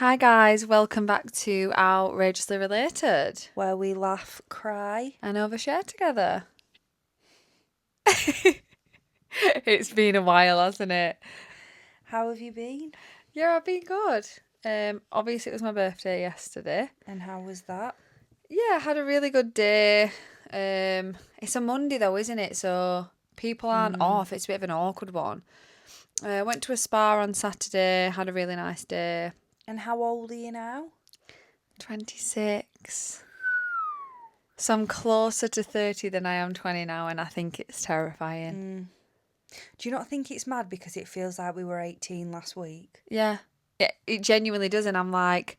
Hi guys, welcome back to Outrageously Related where we laugh, cry. and overshare together. It's been a while, hasn't it? How have you been? Yeah, I've been good. Obviously it was my birthday yesterday. And how was that? Yeah, I had a really good day. It's a Monday though, isn't it? So people aren't off. It's a bit of an awkward one. Went to a spa on Saturday, had a really nice day. And how old are you now? 26. So I'm closer to 30 than I am 20 now, and I think it's terrifying. Do you not think it's mad because it feels like we were 18 last week? Yeah, it genuinely does. And I'm like,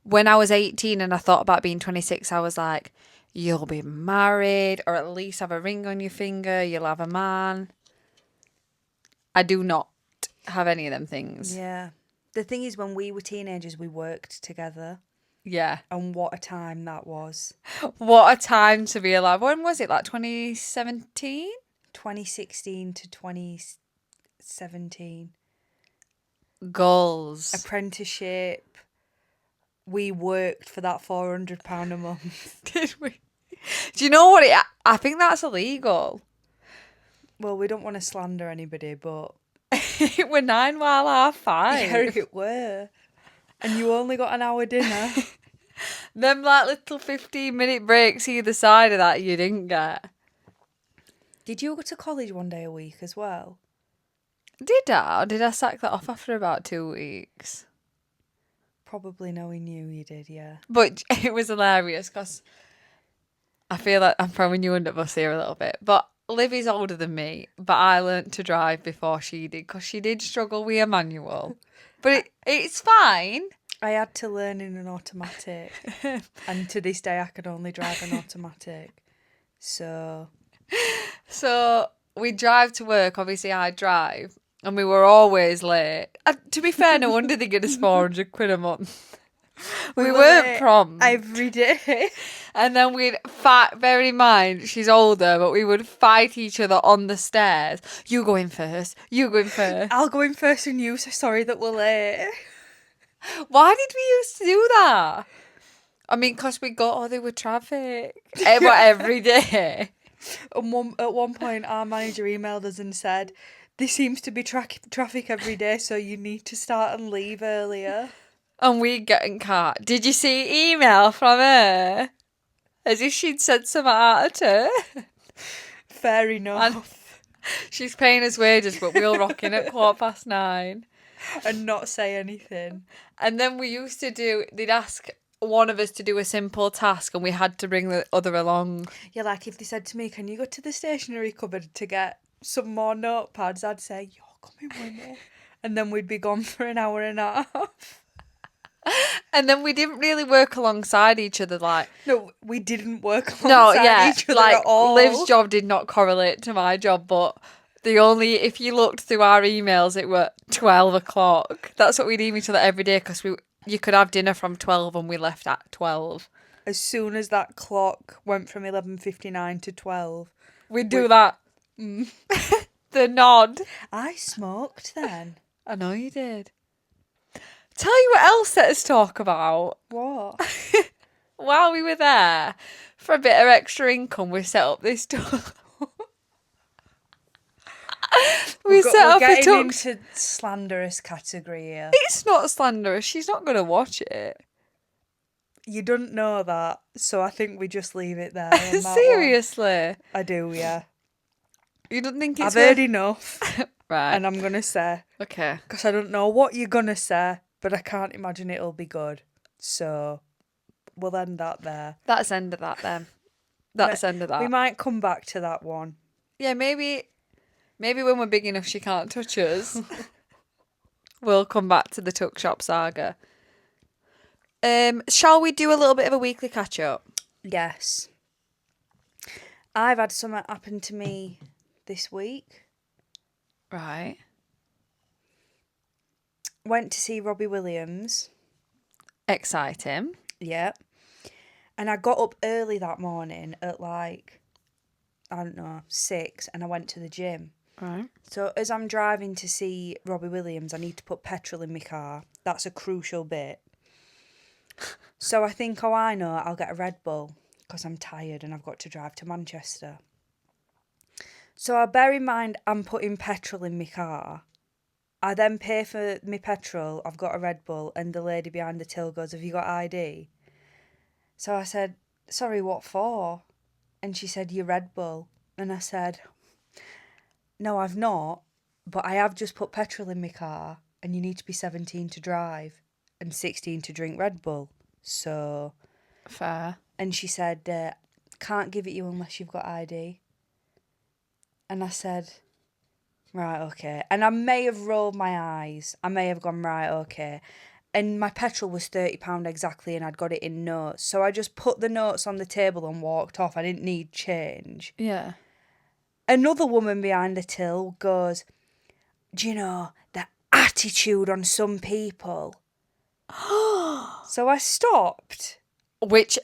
when I was 18 and I thought about being 26, I was like, you'll be married or at least have a ring on your finger. You'll have a man. I do not have any of them things. Yeah. The thing is, when we were teenagers, we worked together. Yeah. And what a time that was. What a time to be alive. When was it? Like 2017? 2016 to 2017. Goals. Apprenticeship. We worked for that £400 a month. Did we? Do you know what? I think that's illegal. Well, we don't want to slander anybody, but It were 9 while $5. yeah, it were. And you only got an hour dinner. Them like little 15-minute breaks either side of that you didn't get. Did you go to college one day a week as well? Did I? Or did I sack that off after about 2 weeks? Probably knowing you did, yeah. But it was hilarious because I feel like I'm throwing you under the bus here a little bit. But Livy's older than me, but I learnt to drive before she did because she did struggle with a manual. But it's fine. I had to learn in an automatic. And to this day, I can only drive an automatic. So we drive to work. Obviously, I drive. And we were always late. To be fair, no wonder they get us 400 quid a month. We weren't prompt. every day. And then we'd fight, bear in mind, she's older, but we would fight each other on the stairs. You go in first. You go in first. I'll go in first and you, so sorry that we're late. Why did we used to do that? I mean, because we got there with traffic. Every day. And at one point, our manager emailed us and said, there seems to be traffic every day, so you need to start and leave earlier. And we get in car. Did you see email from her? As if she'd said something out of turn. Fair enough. And she's paying us wages, but we'll rock in at 9:15. And not say anything. And then we used to they'd ask one of us to do a simple task and we had to bring the other along. Yeah, like if they said to me, can you go to the stationery cupboard to get some more notepads, I'd say, you're coming with me. And then we'd be gone for an hour and a half. And then we didn't really work alongside each other. No, we didn't work alongside each other at all. Liv's job did not correlate to my job, but if you looked through our emails, it were 12 o'clock. That's what we'd email each other every day because you could have dinner from 12 and we left at 12. As soon as that clock went from 11:59 to 12. We'd do that. The nod. I smoked then. I know you did. Tell you what else let us talk about. What? While we were there, for a bit of extra income, we set up this We're getting into slanderous category here. It's not slanderous. She's not going to watch it. You don't know that, so I think we just leave it there. Seriously? I do, yeah. You don't think it's... I've heard enough. Right. And I'm going to say. Okay. Because I don't know what you're going to say, but I can't imagine it'll be good. So we'll end that there. That's end of that then. That's end of that. We might come back to that one. Yeah, maybe when we're big enough she can't touch us, we'll come back to the tuck shop saga. Shall we do a little bit of a weekly catch up? Yes. I've had something happen to me this week. Right. Went to see Robbie Williams. Exciting. Yeah. And I got up early that morning at 6, and I went to the gym. Right. So as I'm driving to see Robbie Williams, I need to put petrol in my car. That's a crucial bit. So I think, oh, I know, I'll get a Red Bull because I'm tired and I've got to drive to Manchester. So I bear in mind I'm putting petrol in my car. I then pay for my petrol, I've got a Red Bull, and the lady behind the till goes, have you got ID? So I said, sorry, what for? And she said, your Red Bull. And I said, no, I've not, but I have just put petrol in my car and you need to be 17 to drive and 16 to drink Red Bull. So... Fair. And she said, can't give it you unless you've got ID. And I said, right, okay. And I may have rolled my eyes. I may have gone, right, okay. And my petrol was £30 exactly and I'd got it in notes. So I just put the notes on the table and walked off. I didn't need change. Yeah. Another woman behind the till goes, do you know, the attitude on some people. So I stopped. Which,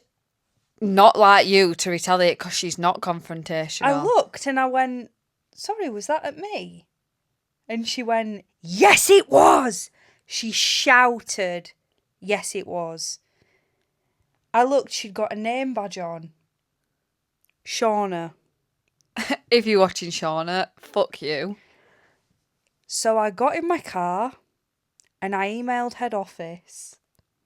not like you to retaliate because she's not confrontational. I looked and I went, sorry, was that at me? And she went, yes, it was. She shouted, yes, it was. I looked, she'd got a name badge on. Shauna. If you're watching Shauna, fuck you. So I got in my car and I emailed head office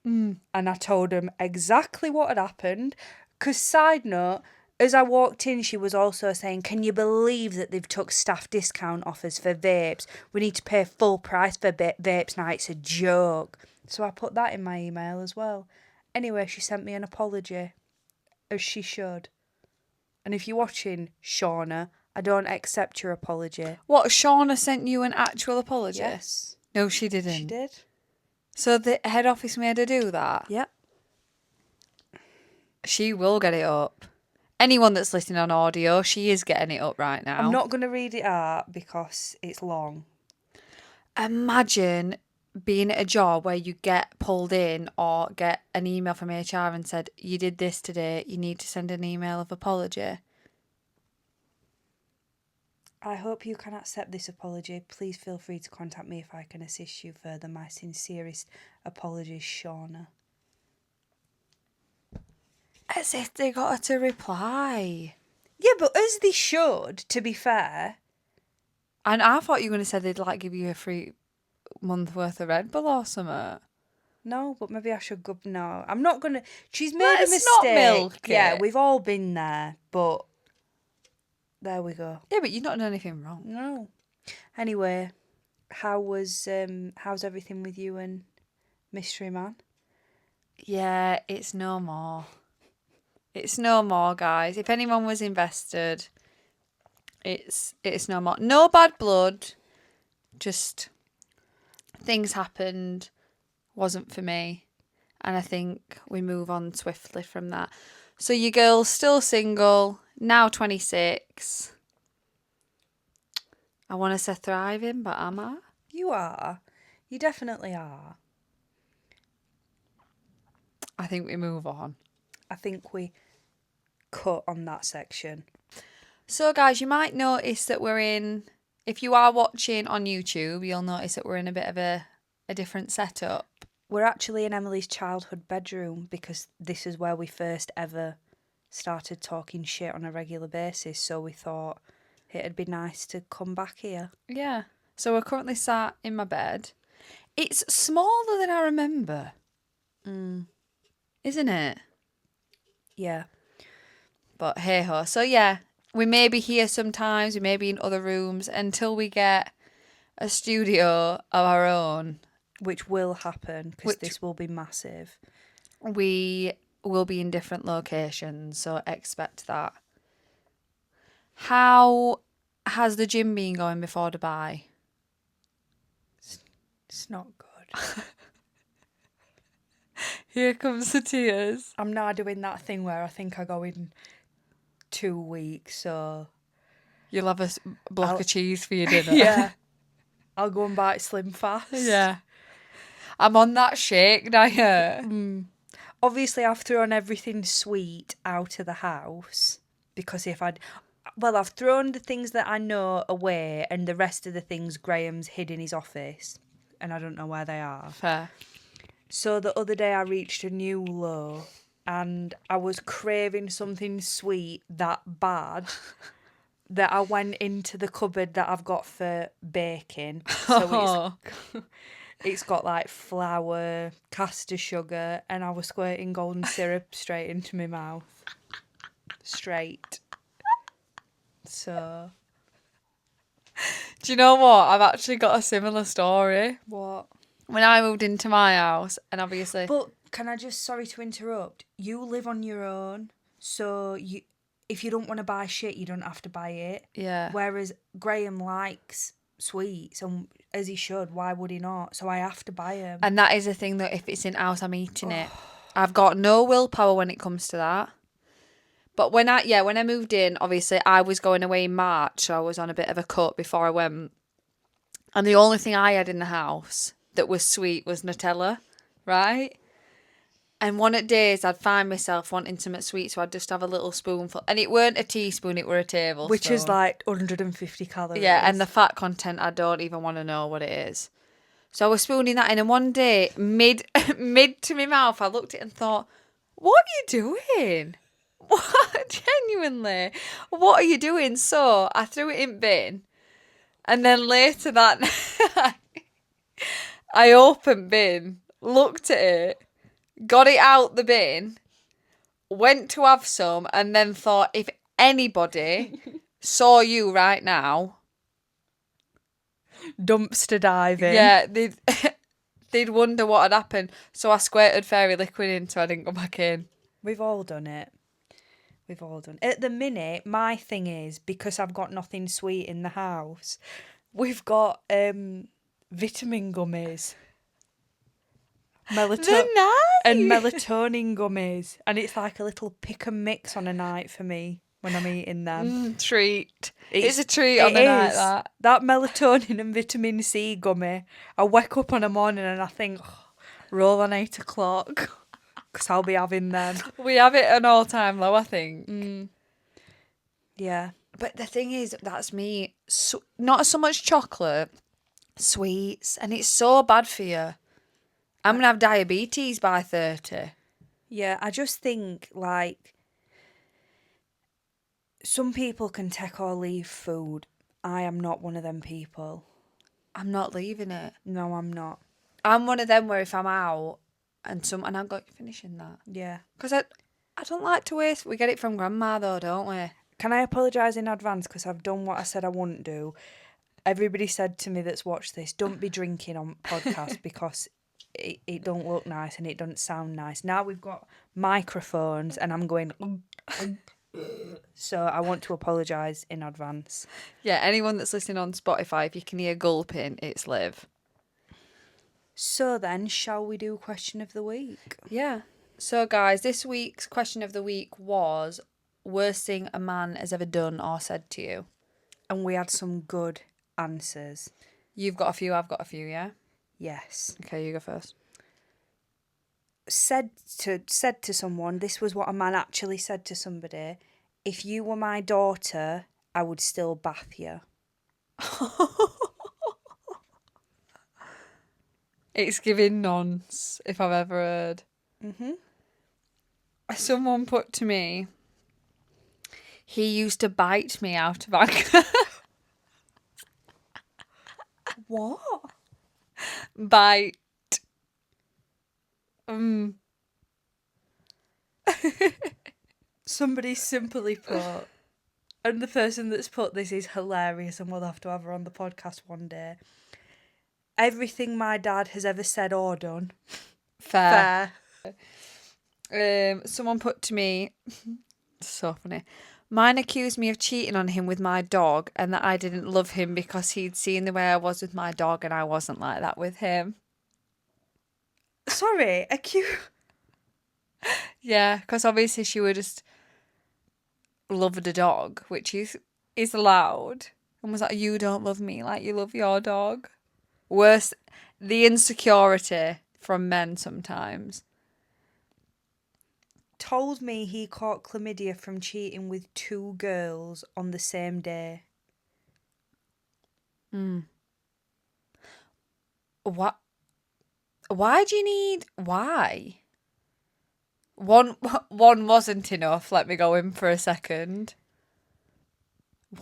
and I told them exactly what had happened. Because, side note, as I walked in, she was also saying, can you believe that they've took staff discount offers for vapes? We need to pay full price for vapes now. It's a joke. So I put that in my email as well. Anyway, she sent me an apology, as she should. And if you're watching, Shauna, I don't accept your apology. What, Shauna sent you an actual apology? Yes. No, she didn't. She did. So the head office made her do that? Yep. She will get it up. Anyone that's listening on audio, she is getting it up right now. I'm not going to read it out because it's long. Imagine being at a job where you get pulled in or get an email from HR and said, you did this today, you need to send an email of apology. I hope you can accept this apology. Please feel free to contact me if I can assist you further. My sincerest apologies, Shauna. As if they got her to reply. Yeah, but as they should, to be fair. And I thought you were going to say they'd like give you a free month worth of Red Bull or something. No, but maybe I should go. No, I'm not going to. She's made Let's a mistake. not milk Yeah, it. we've all been there, but there we go. Yeah, but you've not done anything wrong. No. Anyway, how's everything with you and Mystery Man? Yeah, it's no more. It's no more, guys. If anyone was invested, it's no more. No bad blood. Just things happened. Wasn't for me. And I think we move on swiftly from that. So your girl's still single, now 26. I want to say thriving, but am I? You are. You definitely are. I think we move on. I think we cut on that section. So, guys, you might notice that we're in... If you are watching on YouTube, you'll notice that we're in a bit of a different setup. We're actually in Emily's childhood bedroom because this is where we first ever started talking shit on a regular basis. So we thought it'd be nice to come back here. Yeah. So we're currently sat in my bed. It's smaller than I remember. Isn't it? Yeah. But hey ho. So yeah, we may be here sometimes. We may be in other rooms until we get a studio of our own. Which will happen because this will be massive. We will be in different locations, so expect that. How has the gym been going before Dubai? It's not good. Here comes the tears. I'm now doing that thing where I think I go in 2 weeks, so... You'll have a block of cheese for your dinner. Yeah. I'll go and bite Slim fast. Yeah. I'm on that shake diet. Obviously, I've thrown everything sweet out of the house because I've thrown the things that I know away and the rest of the things Graham's hid in his office and I don't know where they are. Fair. So the other day I reached a new low and I was craving something sweet that bad that I went into the cupboard that I've got for baking. So it's got like flour, caster sugar, and I was squirting golden syrup straight into my mouth. Straight. So Do you know what? I've actually got a similar story. what? When I moved into my house, and obviously, But can I just, sorry to interrupt, you live on your own, so if you don't want to buy shit, you don't have to buy it. yeah. Whereas Graham likes sweets, and as he should, why would he not? So I have to buy them. And that is the thing that if it's in house, I'm eating it. I've got no willpower when it comes to that. But when I moved in, obviously I was going away in March, so I was on a bit of a cut before I went. And the only thing I had in the house that was sweet was Nutella, right? And one of days I'd find myself wanting something sweet, so I'd just have a little spoonful. And it weren't a teaspoon, it were a tablespoon. Which is like 150 calories. Yeah, and the fat content, I don't even want to know what it is. So I was spooning that in, and one day, mid to my mouth, I looked at it and thought, what are you doing? What? Genuinely, what are you doing? So I threw it in bin, and then later that night, I opened bin, looked at it, got it out the bin, went to have some, and then thought, if anybody saw you right now, dumpster diving. yeah, they'd wonder what had happened. So I squirted fairy liquid in, so I didn't go back in. We've all done it. We've all done it. At the minute, my thing is, because I've got nothing sweet in the house, we've got vitamin gummies. They're nice. And melatonin gummies. And it's like a little pick and mix on a night for me when I'm eating them. Treat. It's a treat on a night, that. That melatonin and vitamin C gummy. I wake up on a morning and I think, roll on 8 o'clock. Because I'll be having them. We have it an all-time low, I think. Yeah. But the thing is, that's me. Not so much chocolate, sweets. And it's so bad for you. I'm going to have diabetes by 30. Yeah, I just think, like, some people can take or leave food. I am not one of them people. I'm not leaving it. No, I'm not. I'm one of them where if I'm out and I've got you finishing that. Yeah. Because I don't like to waste. We get it from grandma though, don't we? Can I apologise in advance because I've done what I said I wouldn't do? Everybody said to me that's watched this, don't be drinking on podcast because it don't look nice and it doesn't sound nice. Now we've got microphones and I'm going... So I want to apologise in advance. Yeah, anyone that's listening on Spotify, if you can hear gulping, it's Liv. So then, shall we do question of the week? Yeah. So guys, this week's question of the week was worst thing a man has ever done or said to you. And we had some good answers. You've got a few, I've got a few, yeah? Yes. Okay, you go first. Said to someone, this was what a man actually said to somebody, if you were my daughter, I would still bath you. It's giving nonce, if I've ever heard. Mm-hmm. Someone put to me, he used to bite me out of anger. What? Bite. Somebody simply put, and the person that's put this is hilarious and we'll have to have her on the podcast one day. Everything my dad has ever said or done. Fair. Someone put to me, so funny, mine accused me of cheating on him with my dog and that I didn't love him because he'd seen the way I was with my dog and I wasn't like that with him. Sorry, Yeah, because obviously she would just loved a dog, which is allowed, and was like, you don't love me like you love your dog. Worse, the insecurity from men sometimes. Told me he caught chlamydia from cheating with 2 girls on the same day. What? Why do you need... Why? One wasn't enough. Let me go in for a second.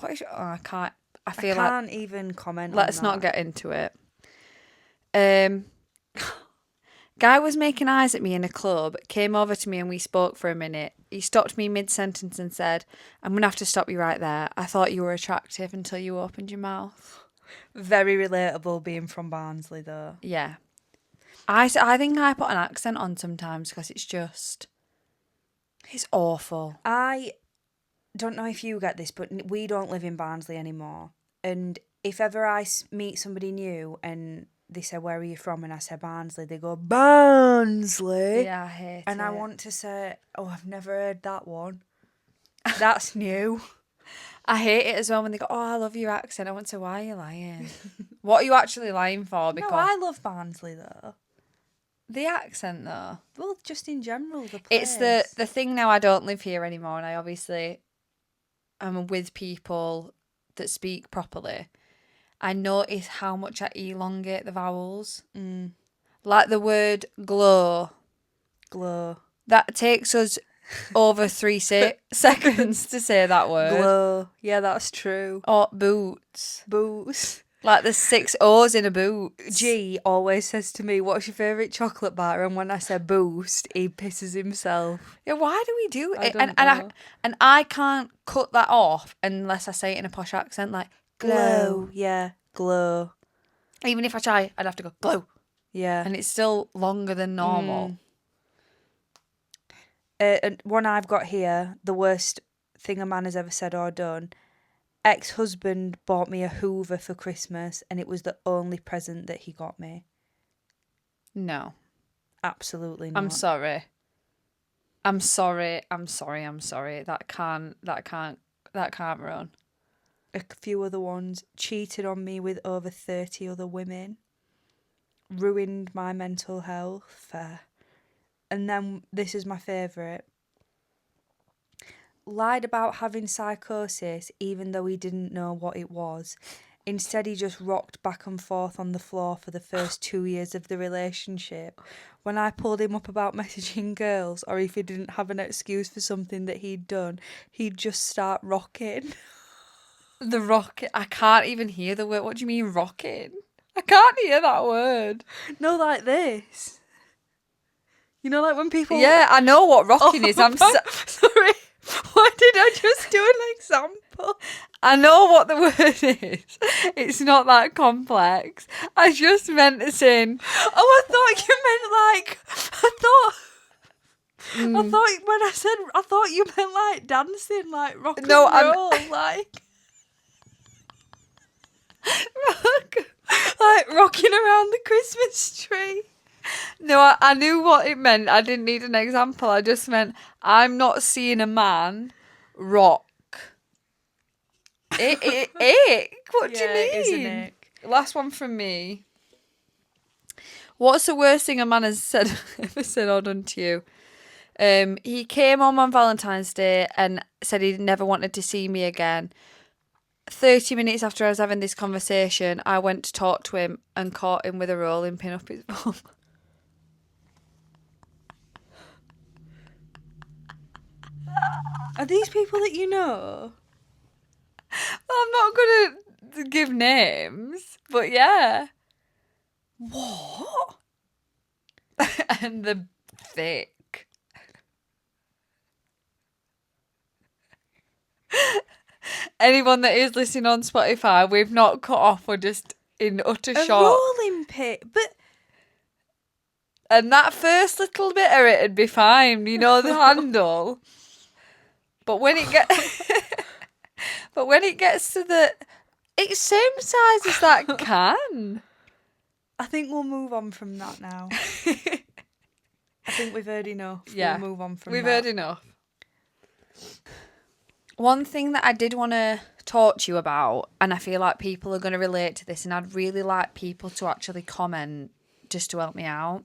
What is... Oh, I can't... I feel like... can't even comment Let's on not that. get into it. Guy was making eyes at me in a club, came over to me and we spoke for a minute. He stopped me mid-sentence and said, I'm going to have to stop you right there. I thought you were attractive until you opened your mouth. Very relatable being from Barnsley, though. Yeah. I think I put an accent on sometimes because it's just... It's awful. I don't know if you get this, but we don't live in Barnsley anymore. And if ever I meet somebody new and they say, where are you from? And I say Barnsley, they go, Barnsley? Yeah, I hate it. And I want to say, oh, I've never heard that one. That's new. I hate it as well when they go, oh, I love your accent. I want to say, why are you lying? What are you actually lying for? Because No, I love Barnsley, though. the accent, though. Well, just in general, the place. It's the thing now. I don't live here anymore, and I obviously am with people that speak properly. I notice how much I elongate the vowels. Like the word glow. Glow. That takes us over 3 seconds to say that word. Glow. Yeah, that's true. Or boots. Boots. Like there's 6 O's in a boot. G always says to me, what's your favourite chocolate bar? And when I say boost, he pisses himself. Yeah, why do we do I it? don't And know. I can't cut that off unless I say it in a posh accent, like glow. Yeah, glow. Even if I try, I'd have to go glow, Yeah. and it's still longer than normal. And one I've got here, the worst thing a man has ever said or done. Ex-husband bought me a Hoover for Christmas and it was the only present that he got me. No, Absolutely not. I'm sorry. I'm sorry. That can't run. A few other ones. Cheated on me with over 30 other women. Ruined my mental health. Fair. And then this is my favourite. Lied about having psychosis even though he didn't know what it was. Instead, he just rocked back and forth on the floor for the first 2 years of the relationship. When I pulled him up about messaging girls, or if he didn't have an excuse for something that he'd done, he'd just start rocking. The rocket. I can't even hear the word. What do you mean rocking? I can't hear that word. No, like this. You know, like when people... Yeah, I know what rocking is. I'm sorry. Why did I just do an example? I know what the word is. It's not that complex. I just meant as in... Oh, I thought you meant like... I thought when I said... I thought you meant like dancing, like rock and roll, like... like rocking around the Christmas tree. No, I knew what it meant. I didn't need an example. I just meant I'm not seeing a man rock. Ick. What do you mean? It is an ick. Last one from me. What's the worst thing a man has ever said or done to you? He came home on Valentine's Day and said he never wanted to see me again. 30 minutes after I was having this conversation, I went to talk to him and caught him with a rolling pin up his bum. Are these people that you know? I'm not going to give names, but yeah. What? And the thick. Anyone that is listening on Spotify, we've not cut off. We're just in utter shock. A rolling pit, but... And that first little bit of it'd be fine, you know, the handle. But when it gets to the... It's same size as that can. I think we'll move on from that now. I think we've heard enough. Yeah, we'll move on from we've that. heard enough. One thing that I did want to talk to you about, and I feel like people are going to relate to this, and I'd really like people to actually comment just to help me out.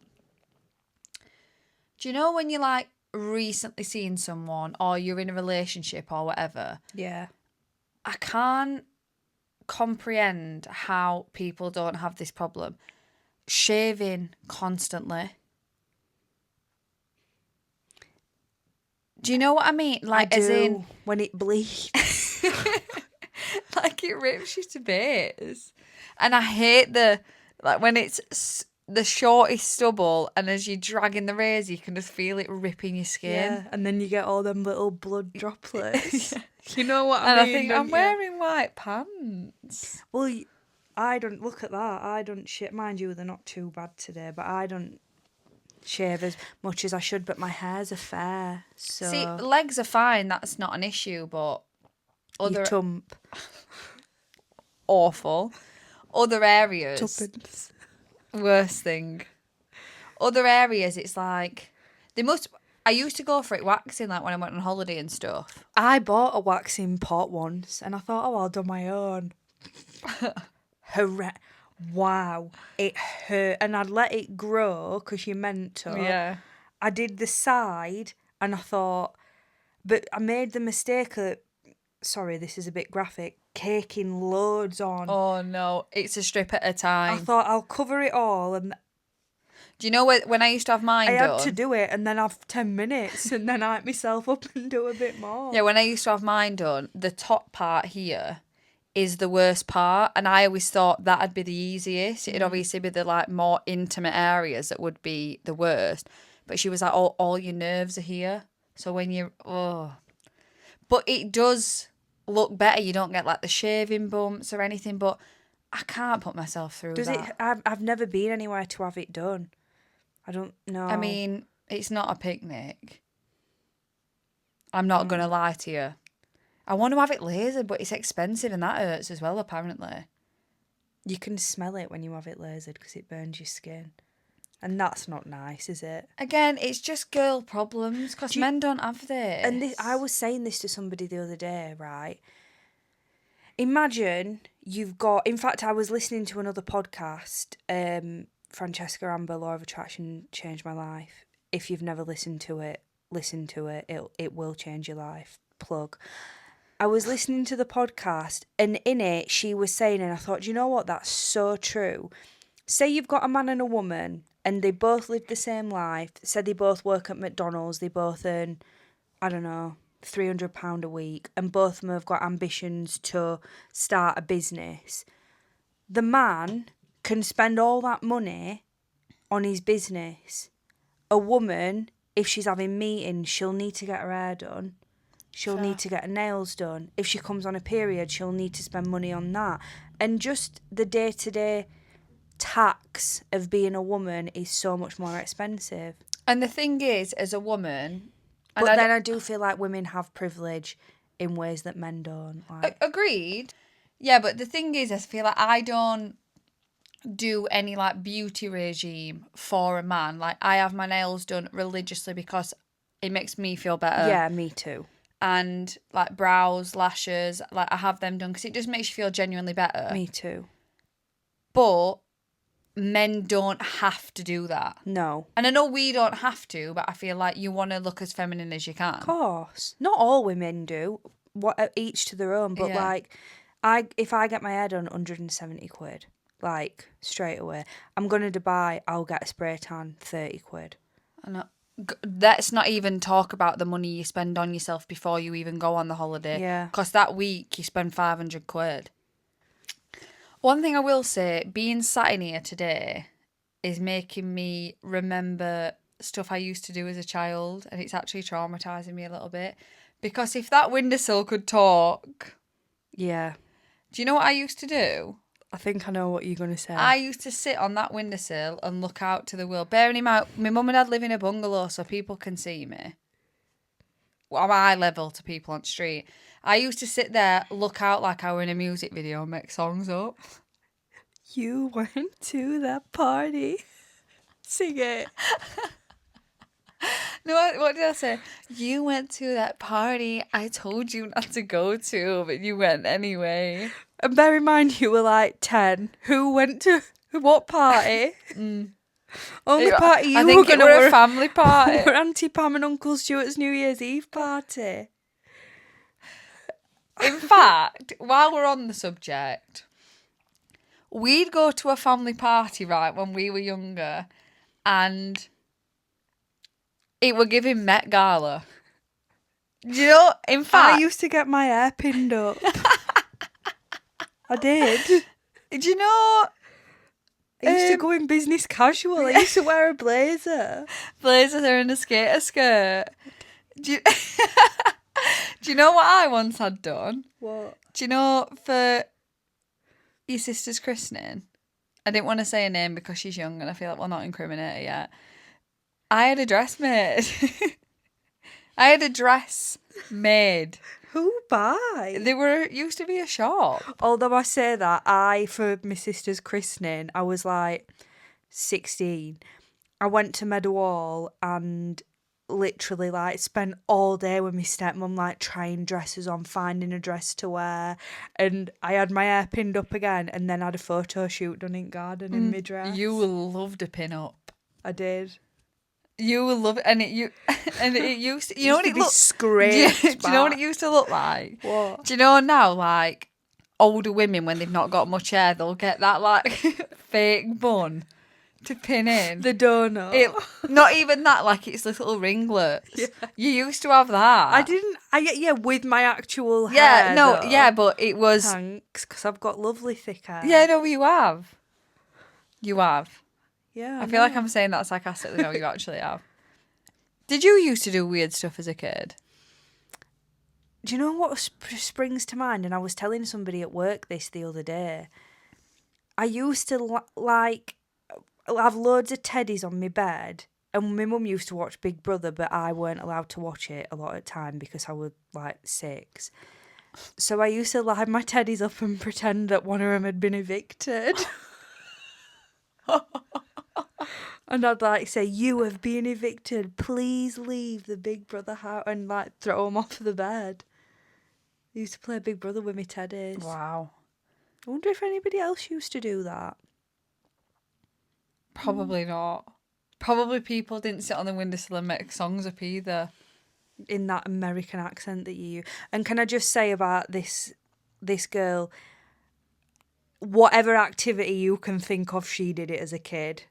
Do you know when you're like recently seeing someone or you're in a relationship or whatever? Yeah. I can't comprehend how people don't have this problem. shaving constantly. Do you know what I mean? Like, I do, as in, when it bleeds. like it rips you to bits. And I hate when it's the shortest stubble, and as you're dragging the razor, you can just feel it ripping your skin. Yeah, and then you get all them little blood droplets. You know what And I mean? I think don't I'm you? wearing white pants. Well, I don't look at that. I don't shave. Mind you, they're not too bad today, but I don't shave as much as I should. But my hair's a fair, so See, legs are fine. That's not an issue, but you other tump. awful. Other areas, Tuppence. worst thing. Other areas, it's like they must. I used to go for it waxing, like when I went on holiday and stuff. I bought a waxing pot once, and I thought, oh, I'll do my own. Wow, it hurt, and I'd let it grow because you meant to. Yeah. I did the side, and I thought, but I made the mistake of, sorry, this is a bit graphic, caking loads on. Oh no, it's a strip at a I time. thought I'll cover it all, and Do you know when I used to have mine I done? had to do it, and then have 10 minutes, and then hype myself up and do a bit more. Yeah, when I used to have mine done, the top part here is the worst part, and I always thought that'd be the easiest. It'd obviously be the like more intimate areas that would be the worst. But she was like, all your nerves are here. So when you but it does look better. You don't get like the shaving bumps or anything. But I can't put myself through Does that. it? I've never been anywhere to have it done. I don't know. I mean, it's not a picnic. I'm not gonna lie to you. I want to have it lasered, but it's expensive and that hurts as well, apparently. you can smell it when you have it lasered because it burns your skin, and that's not nice, is it? Again, it's just girl problems because men don't have this. And I was saying this to somebody the other day, right? Imagine you've got. In fact, I was listening to another podcast. Francesca Amber, Law of Attraction changed my life. If you've never listened to it, listen to it. It will change your life. Plug. I was listening to the podcast, and in it she was saying, and I thought, you know what? That's so true. Say you've got a man and a woman, and they both live the same life. Say they both work at McDonald's. They both earn, I don't know, £300 a week, and both of them have got ambitions to start a business. The man can spend all that money on his business. A woman, if she's having meetings, she'll need to get her hair done. She'll need to get her nails done. If she comes on a period, she'll need to spend money on that. And just the day-to-day tax of being a woman is so much more expensive. And the thing is, as a woman... But then I do feel like women have privilege in ways that men don't. Like. Agreed. Yeah, but the thing is, I feel like I don't do any like beauty regime for a man. Like I have my nails done religiously because it makes me feel better. Yeah, me too. And like brows, lashes, like I have them done because it just makes you feel genuinely better. Me too. But men don't have to do that. No. And I know we don't have to, but I feel like you want to look as feminine as you can. Of course. Not all women do. Each to their own. But Yeah. like, if I get my hair done, 170 quid. Like, straight away. I'm going to Dubai, I'll get a spray tan, 30 quid. Let's not even talk about the money you spend on yourself before you even go on the holiday. Yeah. Because that week you spend 500 quid. One thing I will say, being sat in here today is making me remember stuff I used to do as a child, and it's actually traumatising me a little bit. Because if that windowsill could talk... Yeah. Do you know what I used to do? I think I know what you're going to say. I used to sit on that windowsill and look out to the world. Bearing in mind, my mum and dad live in a bungalow so people can see me. Well, I'm eye level to people on the street. I used to sit there, look out like I were in a music video and make songs up. You went to that party. Sing it. No, what did I say? You went to that party I told you not to go to, but you went anyway. And bear in mind, you were like 10. Who went to what party? Only party you I were think going it to were a family party. were Auntie Pam and Uncle Stuart's New Year's Eve party. In fact, while we're on the subject, we'd go to a family party, right, when we were younger, and it were giving Met Gala. Do you know, in fact... I used to get my hair pinned up. I did. Do you know... I used to go in business casual. I used to wear a blazer. Blazers are in a skater skirt. Do you, do you know what I once had done? What? Do you know, for your sister's christening, I didn't want to say her name because she's young and I feel like we'll not incriminate her yet. I had a dress made. I had a dress made. Who by? They were used to be a shop. Although I say that, for my sister's christening, I was like 16. I went to Meadowhall and literally like spent all day with my stepmom like trying dresses on, finding a dress to wear, and I had my hair pinned up again and then had a photo shoot done in garden in my dress. You will love to pin up. I did. You will love it, and it used to, you know what it be looked. scraped. Do you know what it used to look like? What? Do you know now, like older women when they've not got much hair, they'll get that like fake bun to pin in. The donut. Not even that, like it's little ringlets. Yeah. You used to have that. I didn't. Yeah, with my actual hair. Yeah, no, though. yeah, but it was. Thanks, because I've got lovely thick hair. Yeah, no, you have. You have. Yeah. I feel like I'm saying that sarcastically. No, you actually have. Did you used to do weird stuff as a kid? Do you know what springs to mind? And I was telling somebody at work this the other day. I used to like have loads of teddies on my bed, and my mum used to watch Big Brother, but I weren't allowed to watch it a lot of the time because I was like 6. So I used to line my teddies up and pretend that one of them had been evicted. And I'd like say, "You have been evicted. Please leave the Big Brother house," and like throw them off the bed. I used to play Big Brother with my teddies. Wow. I wonder if anybody else used to do that. Probably not. Probably people didn't sit on the windowsill and make songs up either. In that American accent that you use. And can I just say about this girl, whatever activity you can think of, she did it as a kid.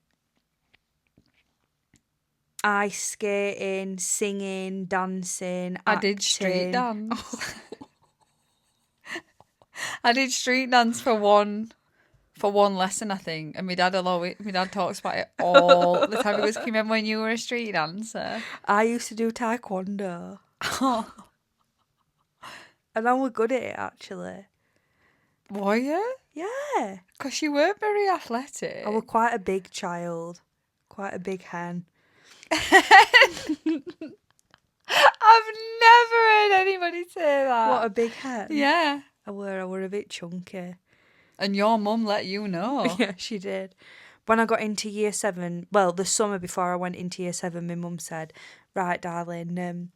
Ice skating, singing, dancing, I did street acting. dance. I did street dance for one lesson, I think, and my dad talks about it all the time. He goes, "Can you remember when you were a street dancer?" I used to do taekwondo. And I was good at it, actually. Were you? Yeah. Because you weren't very athletic. I was quite a big child. Quite a big hen. I've never heard anybody say that. What, a big hen? Yeah. I were a bit chunky. And your mum let you know. Yeah, she did. When I got into year 7, well, the summer before I went into year 7, my mum said, "Right, darling,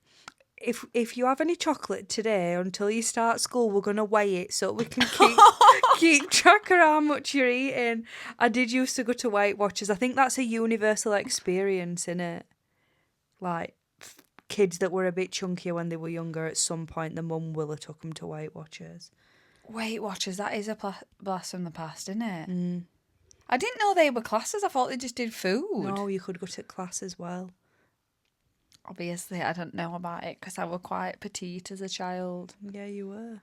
if you have any chocolate today until you start school, we're going to weigh it so we can keep track of how much you're eating." I did used to go to Weight Watchers. I think that's a universal experience, innit? Like, kids that were a bit chunkier when they were younger, at some point the mum will have took them to Weight Watchers. Weight Watchers, that is a blast from the past, isn't it? Mm. I didn't know they were classes. I thought they just did food. No, you could go to class as well. Obviously, I don't know about it because I was quite petite as a child. Yeah, you were.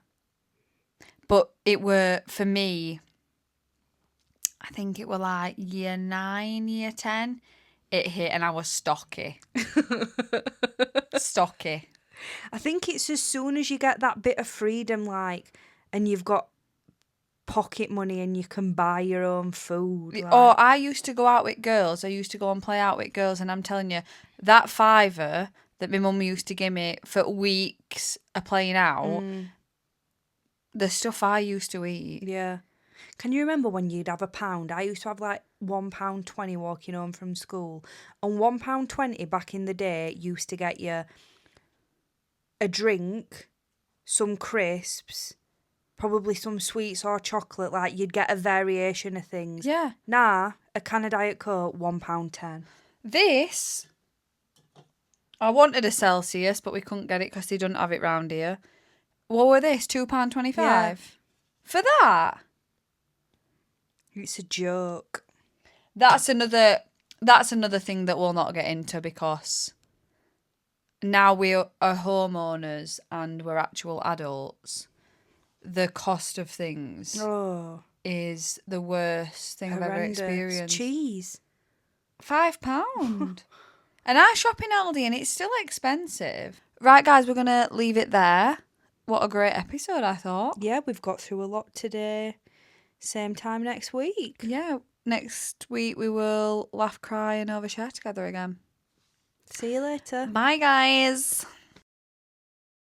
But it were, for me, I think it were like year 9, year 10, it hit and I was stocky. Stocky. I think it's as soon as you get that bit of freedom, like, and you've got pocket money and you can buy your own food. Like. Or I used to go out with girls. I used to go and play out with girls, and I'm telling you, that £5 that my mum used to give me for weeks of playing out, the stuff I used to eat. Yeah. Can you remember when you'd have £1? I used to have like £1.20 walking home from school. And £1.20 back in the day used to get you a drink, some crisps, probably some sweets or chocolate. Like, you'd get a variation of things. Yeah. Nah, a can of Diet Coke, £1.10. This, I wanted a Celsius, but we couldn't get it because they didn't have it round here. What were this? £2.25? Yeah. For that? It's a joke. That's another thing that we'll not get into, because now we are homeowners and we're actual adults. The cost of things Oh, is the worst thing I've ever horrendous. experienced. Cheese. £5. And I shop in Aldi and it's still expensive. Right, guys, we're going to leave it there. What a great episode, I thought. Yeah, we've got through a lot today. Same time next week. Yeah, next week we will laugh, cry and overshare together again. See you later. Bye, guys.